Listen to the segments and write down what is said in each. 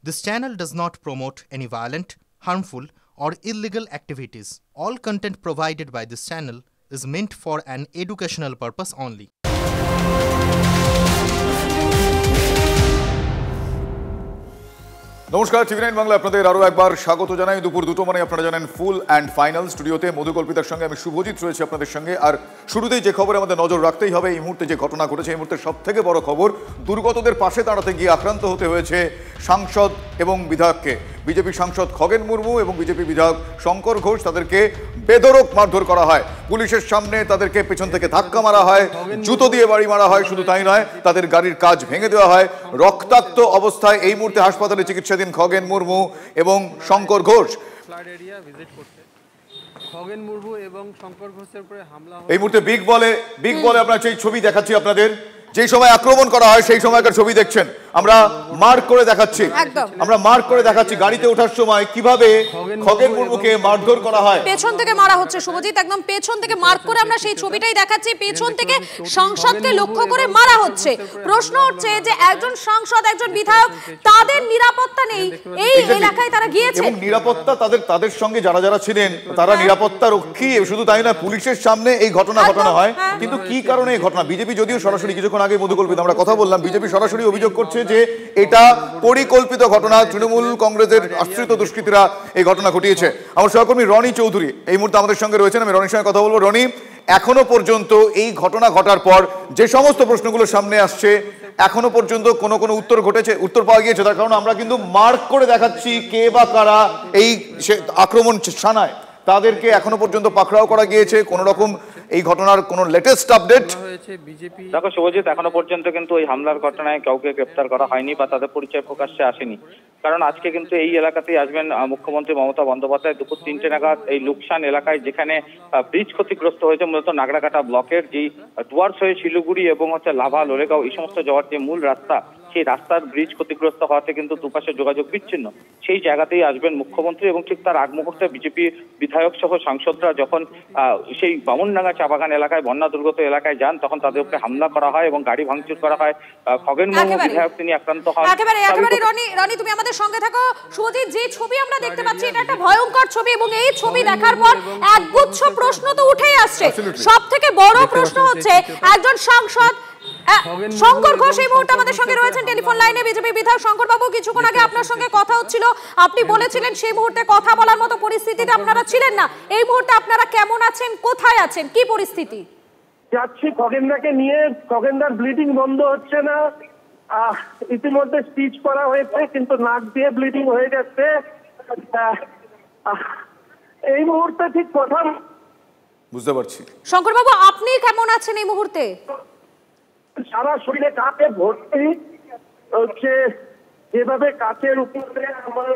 This channel does not promote any violent, harmful, or illegal activities. All content provided by this channel is meant for an educational purpose only. নমস্কার, টিভি9 বাংলা আপনাদের আরও একবার স্বাগত জানাই। দুপুর 2টো মানে আপনারা জানেন ফুল অ্যান্ড ফাইনাল। স্টুডিওতে মধুকল্পিতার সঙ্গে আমি শুভজিৎ রয়েছে আপনাদের সঙ্গে। আর শুরুতেই যে খবরে আমাদের নজর রাখতেই হবে, এই মুহূর্তে যে ঘটনা ঘটেছে, এই মুহূর্তে সব থেকে বড় খবর, দুর্গতদের পাশে দাঁড়াতে গিয়ে আক্রান্ত হতে হয়েছে সাংসদ এবং বিধায়ককে। বিজেপি সাংসদ খগেন মুর্মু এবং বিজেপি বিধায়ক শঙ্কর ঘোষ, তাদেরকে বেধড়ক মারধর করা হয়। পুলিশের সামনে তাদেরকে পেছন থেকে ধাক্কা মারা হয়, জুতো দিয়ে বাড়ি মারা হয়। শুধু তাই নয়, তাদের গাড়ির কাচ ভেঙে দেওয়া হয়। রক্তাক্ত অবস্থায় এই মুহূর্তে হাসপাতালে চিকিৎসাধীন খগেন মুর্মু এবং শঙ্কর ঘোষ। খগেন মুর্মু এবং শঙ্কর ঘোষের উপরে হামলা। এই মুহূর্তে বিগ বলে আপনার সেই ছবি দেখাচ্ছি আপনাদের। যে সময় আক্রমণ করা হয় সেই সময়কার ছবি দেখছেন। আমরা মার্ক করে দেখাচ্ছি গাড়িতে ওঠার সময় কিভাবে খগেন মুর্মুকে মারধর করা হয়। পেছন থেকে মারা হচ্ছে শুভজিৎ, একদম পেছন থেকে মার্ক করে আমরা সেই ছবিটাই দেখাচ্ছি। পেছন থেকে সাংসদকে লক্ষ্য করে মারা হচ্ছে। প্রশ্ন হচ্ছে যে একজন সাংসদ, একজন বিধায়ক, তাদের নিরাপত্তা নেই। এই এলাকায় তারা গিয়েছে এবং নিরাপত্তা তাদের সঙ্গে যারা ছিলেন তারা নিরাপত্তা রক্ষী। শুধু তাই না, পুলিশের সামনে এই ঘটনা ঘটানো হয়। কিন্তু কি কারণে এই ঘটনা? বিজেপি যদিও সরাসরি কিছুক্ষণ আগে মধুকল্পিত আমরা কথা বললাম, বিজেপি সরাসরি অভিযোগ করছে যে এটা পরিকল্পিত ঘটনা, তৃণমূল কংগ্রেসের আশ্রিত দুষ্কৃতীরা এই ঘটনা ঘটিয়েছে। আমার সহকর্মী রনি চৌধুরী এই মুহূর্তে আমাদের সঙ্গে রয়েছেন, আমি রনির সঙ্গে কথা বলবো। রনি, এখনো পর্যন্ত এই ঘটনা ঘটার পর যে সমস্ত প্রশ্নগুলো সামনে আসছে, এখনো পর্যন্ত কোনো উত্তর পাওয়া গিয়েছে? তার কারণ আমরা কিন্তু মার্ক করে দেখাচ্ছি কে বা কারা এই আক্রমণ শানায়, তাদেরকে এখনো পর্যন্ত পাকড়াও করা গিয়েছে। কোন রকম এই ঘটনার কোন লেটেস্ট আপডেট হয়েছে? বিজেপি দেখো শুভজিৎ, এখনো পর্যন্ত কিন্তু এই হামলার ঘটনায় কাউকে গ্রেপ্তার করা হয়নি বা তাদের পরিচয় প্রকাশ্যে আসেনি। কারণ আজকে কিন্তু এই এলাকাতেই আসবেন মুখ্যমন্ত্রী মমতা বন্দ্যোপাধ্যায় দুপুর 3টে নাগাদ এই লুকসান এলাকায়, যেখানে ব্রিজ ক্ষতিগ্রস্ত হয়েছে মূলত নাগরাকাটা ব্লকের, যেই ডুয়ার্স হয়ে শিলিগুড়ি এবং লাভা লোরেগাঁও এই সমস্ত যাওয়ার যে মূল রাস্তা, সেই রাস্তার ব্রিজ ক্ষতিগ্রস্ত হওয়াতে কিন্তু দুপাশে যোগাযোগ বিচ্ছিন্ন। সেই জায়গাতেই আসবেন মুখ্যমন্ত্রী এবং ঠিক তার আগ মুহূর্তে বিজেপি বিধায়ক সহ সাংসদরা যখন সেই বামুনডাঙ্গা চা বাগান এলাকায়, বন্যা দুর্গত এলাকায় যান, তখন তাদের উপরে হামলা করা হয় এবং গাড়ি ভাঙচুর করা হয়। খগেন মুর্মু বিধায়ক তিনি আক্রান্ত হন। একেবারে রনি, তুমি আমাদের সঙ্গে থাকো। শুভজিৎ, যে ছবি আমরা দেখতে পাচ্ছি এটা একটা ভয়ঙ্কর ছবি এবং এই ছবি দেখার পর একগুচ্ছ প্রশ্ন তো উঠেই আসছে। সব থেকে বড় প্রশ্ন হচ্ছে একজন সাংসদ শঙ্কর ঘোষ এই মুহূর্তে আমাদের সঙ্গে রয়েছেন টেলিফোন লাইনে। বিজেপি বিধায়ক শঙ্কর বাবু, কিছুক্ষণ আগে আপনার সঙ্গে কথা হচ্ছিল, আপনি বলেছিলেন সেই মুহূর্তে কথা বলার মতো পরিস্থিতিতে আপনারা ছিলেন না। এই মুহূর্তে আপনারা কেমন আছেন, কোথায় আছেন, কি পরিস্থিতি? যাচ্ছি খগেনদাকে নিয়ে। খগেনদার ব্লিডিং বন্ধ হচ্ছে না। ইতিমধ্যে স্টিচ করা হয়েছে, কিন্তু নাক দিয়ে ব্লিডিং হয়ে যাচ্ছে। এই মুহূর্তে ঠিক কথা বুঝতে পারছি। শঙ্কর বাবু, আপনি কেমন আছেন এই মুহূর্তে? সারা শরীরে কাঁচে ভর্তি হচ্ছে, যেভাবে কাঁচের উপরে আমার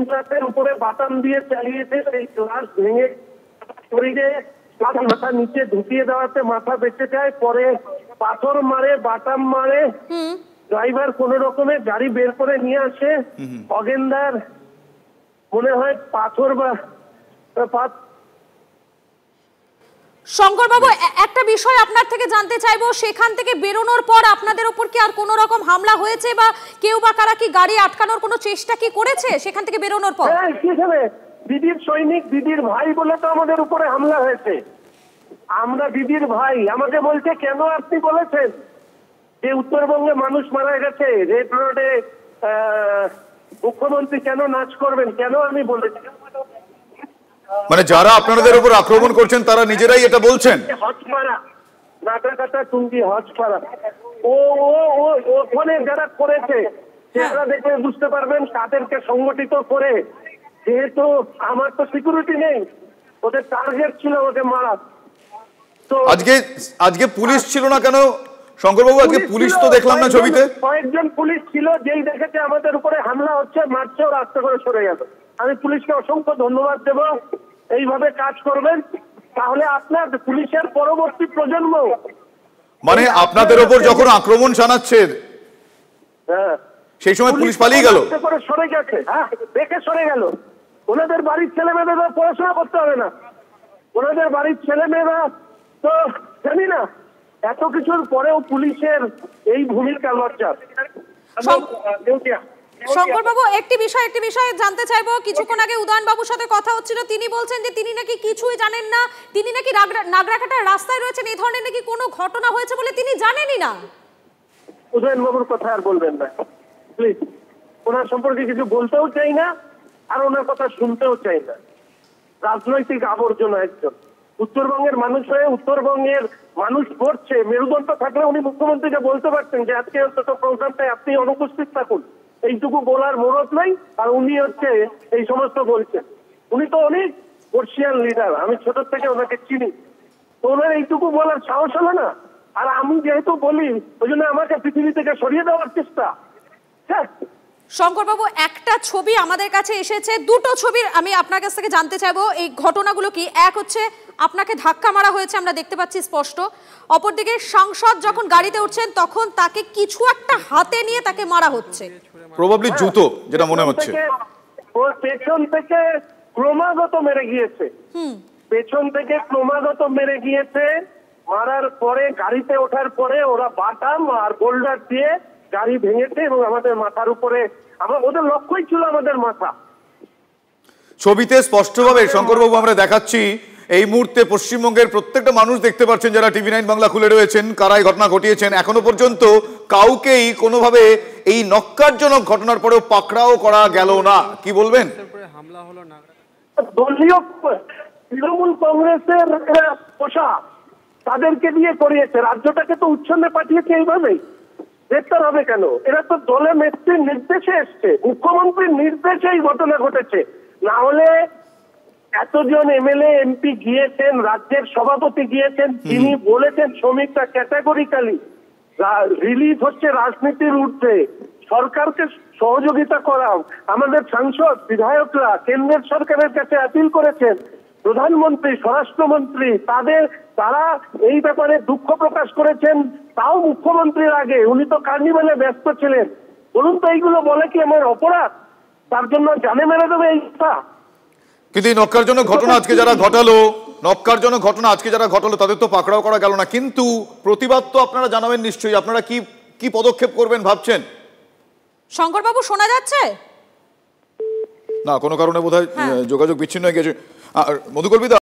গ্লাসের উপরে বাটাম দিয়ে চালিয়েছে, সেই গ্লাস ভেঙে শরীরে মাথা নিচে ঢুকিয়ে দেওয়াতে মাথা বেঁচে যায়। পরে পাথর মারে, বাটাম মারে, ড্রাইভার কোন রকমে গাড়ি বের করে নিয়ে আসে। খগেনদার মনে হয় পাথর বা শঙ্কর বাবু, একটা বিষয় আপনার থেকে জানতে চাইবো, সেখান থেকে বেরোনোর পর আপনাদের উপর কি আর কোনো রকম হামলা হয়েছে বা কেউ বা কারা কি গাড়ি আটকানোর কোনো চেষ্টা কি করেছে সেখান থেকে বেরোনোর পর? দিদির সৈনিক, দিদির ভাই বলে তো আমাদের উপরে হামলা হয়েছে। আমরা দিদির ভাই, আমাকে বলছে কেন আপনি বলেছেন যে উত্তরবঙ্গে মানুষ মারা গেছে, রেড রোডে মুখ্যমন্ত্রী কেন নাচ করবেন, কেন আমি বলেছি? মানে যারা আপনাদের উপর আক্রমণ করছেন তারা নিজেরাই এটা বলছেন? হজপাড়া, নাগরাকাটা, টুঙ্গি, হজপাড়া, ওখানে যারা করেছে সেটা দেখে বুঝতে পারবেন তাদেরকে সংগঠিত করে। যেহেতু আমার তো সিকিউরিটি নেই, ওদের টার্গেট ছিল ওকে মারা। তো আজকে পুলিশ ছিল না কেন শঙ্করবাবু? আজকে পুলিশ তো দেখলাম না ছবিতে। কয়েকজন পুলিশ ছিল, যেই দেখেছে আমাদের উপরে হামলা হচ্ছে, মারছে, ও রাস্তা করে সরে গেল। আমি পুলিশকে অসংখ্য ধন্যবাদ দেব, এইভাবে কাজ করবেন, তাহলে আপনার পুলিশের পরবর্তী প্রজন্ম, মানে আপনাদের উপর যখন আক্রমণ শানাচ্ছে সেই সময় পুলিশ পালিয়ে গেল, সরে গেছে। হ্যাঁ, দেখে সরে গেল। ওনাদের বাড়ির ছেলে মেয়েরা পড়াশোনা করতে হবে না? ওনাদের বাড়ির ছেলে মেয়েরা তো জানি না, এত কিছুর পরেও পুলিশের এই ভূমিকা লজ্জা। শঙ্করবাবু একটি বিষয় জানতে চাইবো। কিছুক্ষণ আগে উদয়নবাবুর সাথে কথা হচ্ছিল, তিনি বলছেন যে তিনি নাকি কিছুই জানেন না, তিনি নাকি নাগরাকাটার রাস্তায় রয়েছেন, এই ধরনের নাকি কোনো ঘটনা হয়েছে বলে তিনি জানেনই না। উদয়নবাবুর কথা আর বলবেন না প্লিজ, ওনার সম্পর্কে কিছু বলতেও চাই না আর ওনার কথা শুনতেও চাই না। রাজনৈতিক আবর্জনা একজন। উত্তরবঙ্গের মানুষ হয়ে উত্তরবঙ্গের মানুষ পড়ছে, মেরুদণ্ড থাকলে উনি মুখ্যমন্ত্রীকে বলতে পারতেন যে আজকে অন্তত প্রোগ্রামটায় আপনি অনুপস্থিত থাকুন, এইটুকু বলার মরদ নাই, আর উনি এই সমস্ত বলছেন। উনি তো অনেক বর্ষিয়ান লিডার, আমি ছোট থেকে ওনাকে চিনি, তো ওনার এইটুকু বলার সাহস হলো না। আর আমি যেহেতু বলি ওই জন্য আমাকে পৃথিবী থেকে সরিয়ে দেওয়ার চেষ্টা। হ্যাঁ শঙ্করবাবু, একটা ছবি আমাদের কাছে এসেছে, দুটো ছবির আমি আপনার কাছ থেকে জানতে চাইবো এই ঘটনাগুলো কি। এক হচ্ছে আপনাকে ধাক্কা মারা হয়েছে, আমরা দেখতে পাচ্ছি স্পষ্ট। অপরদিকে সাংসদ যখন গাড়িতে উঠছেন তখন তাকে কিছু একটা হাতে নিয়ে তাকে মারা হচ্ছে, প্রবাবলি জুতো, যেটা মনে হচ্ছে। পেছন থেকে ক্রমাগত মেরে গিয়েছে, পেছন থেকে ক্রমাগত মেরে গিয়েছে। মারার পরে গাড়িতে ওঠার পরে ওরা বাটাম আর বোল্ডার দিয়ে গাড়ি ভেঙেছে এবং আমাদের মাথার উপরে, ওদের লক্ষ্যই ছিল আমাদের মাথা। ছবিতে স্পষ্টভাবে শঙ্করবাবু আমরা দেখাচ্ছি, এই মুহূর্তে পশ্চিমবঙ্গের প্রত্যেকটা মানুষ দেখতে পাচ্ছেন যারা টিভি9 বাংলা খুলে রয়েছেন, কারা এই ঘটনা ঘটিয়েছেন। এখনো পর্যন্ত কাউকেই কোনোভাবে এই নক্কারজনক ঘটনার পরেও পাকড়াও করা গেল না, কি বলবেন? হামলা হলো দলীয় তৃণমূল কংগ্রেসের পোষা, তাদেরকে দিয়ে করিয়েছে, রাজ্যটাকে তো উচ্ছন্নে পাঠিয়েছে এইভাবেই। গ্রেপ্তার হবে কেন? এরা তো দলের নেত্রীর নির্দেশে এসছে, মুখ্যমন্ত্রীর নির্দেশে এই ঘটনা ঘটেছে। না হলে এতজন এমএলএ এমপি গিয়েছেন, রাজ্যের সভাপতি গিয়েছেন, তিনি বলেছেন শ্রমিকরা ক্যাটাগরিক্যালি রিলিজ হচ্ছে রাজনীতির ঊর্ধ্বে, সরকারকে সহযোগিতা করাও। আমাদের সাংসদ বিধায়করা কেন্দ্রের সরকারের কাছে আপিল করেছেন, প্রধানমন্ত্রী স্বরাষ্ট্রমন্ত্রী তারা এই ব্যাপারে দুঃখ প্রকাশ করেছেন, তাও মুখ্যমন্ত্রীর আগে। উনি তো কার্নিভালে ব্যস্ত ছিলেন। বলুন তো এইগুলো বলে কি আমার অপরাধ? তার জন্য জানে মেরে দেবে এই কথা? কিন্তু এই নক্কারজনক ঘটনা আজকে যারা ঘটালো তাদের তো পাকড়াও করা গেল না, কিন্তু প্রতিবাদ তো আপনারা জানাবেন নিশ্চয়ই। আপনারা কি পদক্ষেপ করবেন ভাবছেন? শঙ্করবাবু শোনা যাচ্ছে না, কোনো কারণে বোধহয় যোগাযোগ বিচ্ছিন্ন হয়ে গেছে। মধুকল্পিতা,